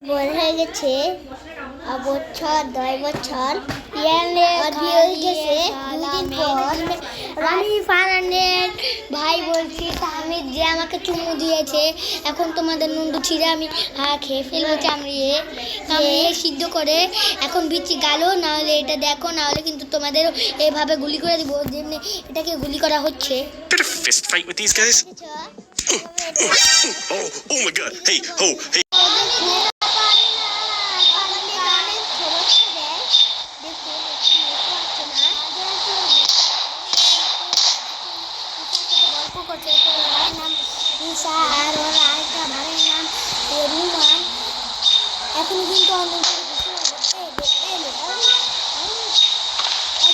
বড় হয়ে গেছে বছর 10 বছর হয়ে গেছে 2 দিন পর আমি ফারহানের ভাই বলছি তাহমিদ যে আমাকে চুমু দিয়েছে। এখন তোমাদের নুনটু ছিঁড়ে আমি খেয়ে ফেলবো চামড়িয়ে সিদ্ধ করে। এখন বিচি গালো, নাহলে এটা দেখো, নাহলে কিন্তু তোমাদের এভাবে গুলি করে দিব, যেমনি এটাকে গুলি করা হচ্ছে। Fist fight with these guys? Oh my god. Hey, ho, hey. আর ওর আরেকটা ভাইয়ের নাম রুমান। এখন কিন্তু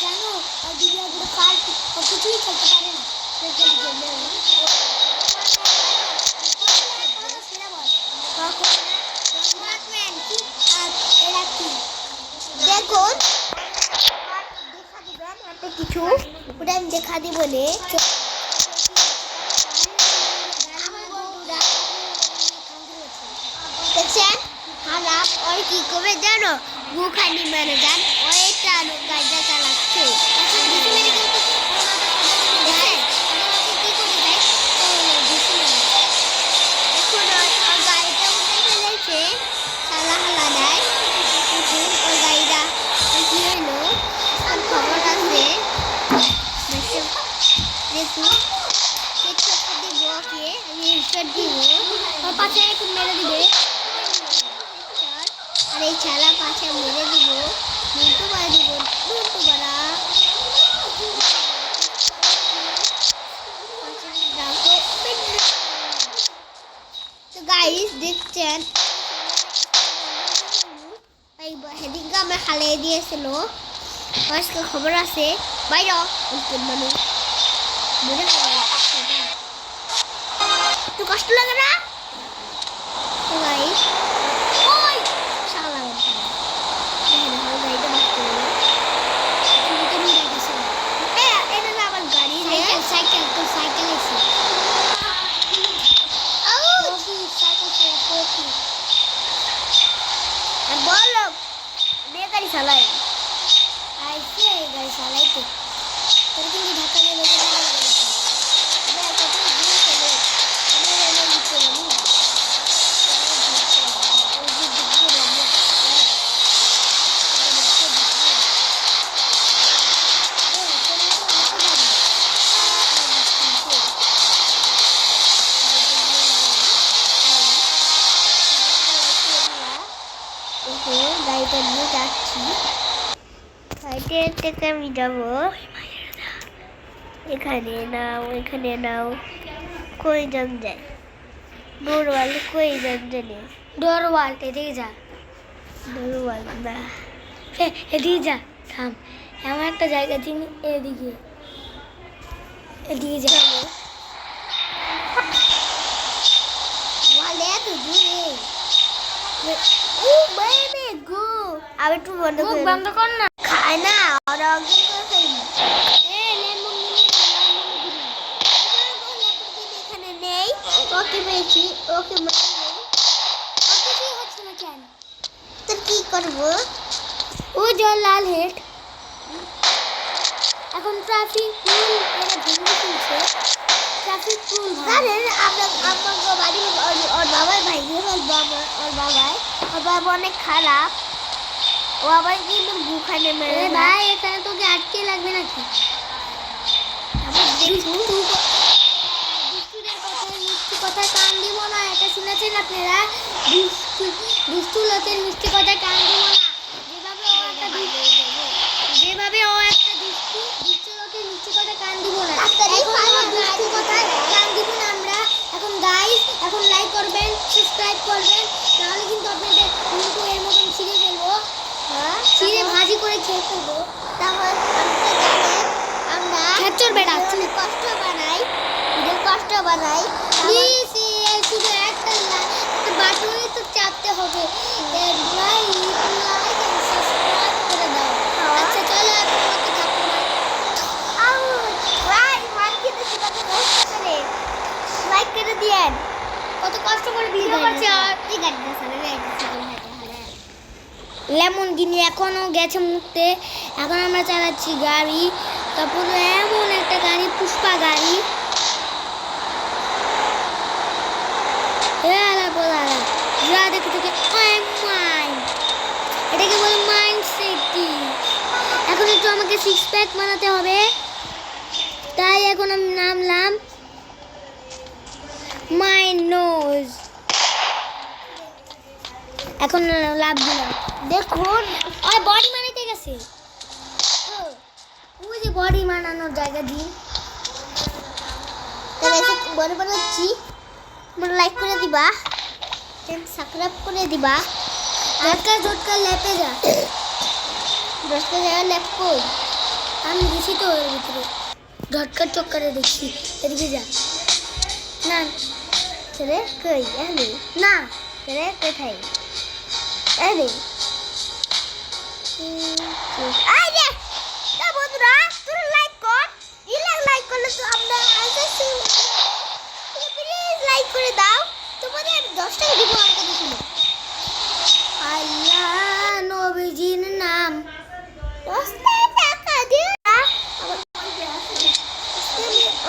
জানো দিদিগুলো পার্টি কিছুই খেলতে পারে না। দেখুন কিছু ওটা আমি দেখা দিই বলে দেখছেন খারাপ ওর কি করবে জানো, বুখানি মেরে যান ওইটা গাড়িটা চালাচ্ছে। পাশে একটু মেরে দিবে আর এই ছালা পাশে মেরে দিব, মুন্টু বাড়া দিব, মুন্টু বাড়া তো গাইস দেখছেন সেদিনকে আমরা খালিয়ে দিয়েছিল। আজকে খবর আছে বাইরে মানুষ একটু কষ্ট লাগে না গাইস? ওই শালা সাইকেল তো সাইকেল এসে বলো মেয়ে গাড়ি চালাই আইসে গাড়ি চালাইতে তোর কিন্তু ঢাকা নিয়ে গাড়িটা নিয়ে যাচ্ছি। গাড়িতে থেকে আমি যাবো এখানে নাও, এখানে নাও, কই যান যায় ডোরওয়াল, কই যান জানে ডোরওয়াল, এদিকে যা ডোরওয়াল না এদিকে যা, থাম এমন একটা জায়গা চিনি, এদিকে এদিকে যাবো এত দূরে। আবার একটু বন্ধ কর না, খায় না ওরা এখানে নেই। ওকে পেয়েছি, ওকে হচ্ছে না কেন তো কি করবো? ও জল লাল হেড এখন ট্রাফিক রুল এরা ভেঙে ফেলছে। ট্রাফিক রুল জানেন আপনার বাড়ি ওর বাবার ভাই ওর বাবা অনেক খারাপ। ও আবার কিন্তু বুখানে মেরে ভাই এখানে তোকে আটকে লাগবে নাকি? মিষ্টি কথা কান দিব না, এটা শুনেছেন আপনারা? দুষ্টু লোকের মিষ্টি কথা কান দিব না। যেভাবে ও একটা দুষ্টু লোকের মিষ্টি কথা কান দিব না, দুষ্টু কথা কান দিব না আমরা। এখন গাইস এখন লাইক করবেন, সাবস্ক্রাইব করবেন, নাহলে কিন্তু আপনাদের কিন্তু এর মতন ছিঁড়ে ফেলবো, ছিঁড়ে ভাজি করে খেয়ে ফেলবো। তাহলে আমরা খেচর বেড়া কষ্ট বানাই প্লিজ শুধু একটা বাটনই তো চাপতে হবে। লাইক এন্ড সাবস্ক্রাইব করে দাও। আচ্ছা চলো এখন মতো থাকো না ভাই মার খেতে শিখাতে কষ্ট করে লাইক করে দিয়েন, কত কষ্ট করে ভিডিও করছে আর এই গাড়িটা চালাবে। ল্যাম্বরগিনি এখনো গেছে মুখতে। এখন আমরা চালাচ্ছি গাড়ি, তারপর এমন একটা গাড়ি, পুষ্পা গাড়ি। এটাকে বলে মাইন্ড সিটি। এখন একটু আমাকে সিক্স প্যাক বানাতে হবে, তাই এখন আমি নামলাম মাই নোজ। এখন লাভ দিলাম, দেখুন ওই বডি বানাইতে গেছে। ওই যে বডি বানানোর জায়গা দিন, তাহলে বডি বানাচ্ছি। তোমরা লাইক করে দিবা, সাবস্ক্রাইব করে দিবা। ঝটকা ঝটকা লেপে যা, দশটা জায়গা লেপ কই, আমি দেখি তো ওর ভিতরে ঝটকা চক্করে দেখছি। এদিকে যা না ছেড়ে কই এনে না ছেড়ে কোথায় এনে আরে তা বন্ধুরা তোরা লাইক কর, লাইক করলে তো আমরা আসছি। প্লিজ লাইক করে দাও, তোমাদের আমি 10 টাকা দিব আমাকে দিছিল। আল্লাহ নবীজির নাম 10 টাকা দিও।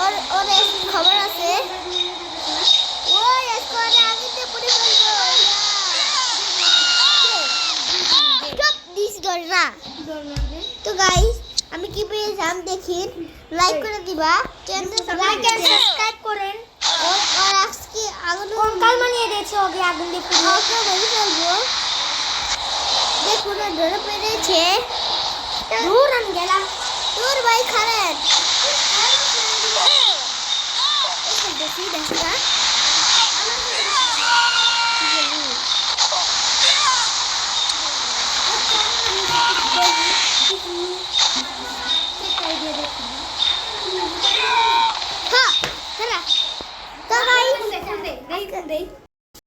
ওর খবর আছে, ওই স্কোয়াডে আগেতে পড়ে ফেলবো। স্টপ দিস ডর না। তো গাইস আমি কি পেয়েছিলাম দেখিন, লাইক করে দিবা, লাইক এন্ড সাবস্ক্রাইব করেন। আর আজকে আগুন কাল মানিয়ে দিয়েছে, ওকে আগুন দিয়ে পুরো ওকে মেরে ফেলবো। দেখুন ধরে পেরেছে। দূর আমি গেলাম, দূর ভাই খারাপ দেখি দেখা হ্যাঁ, তো ভাই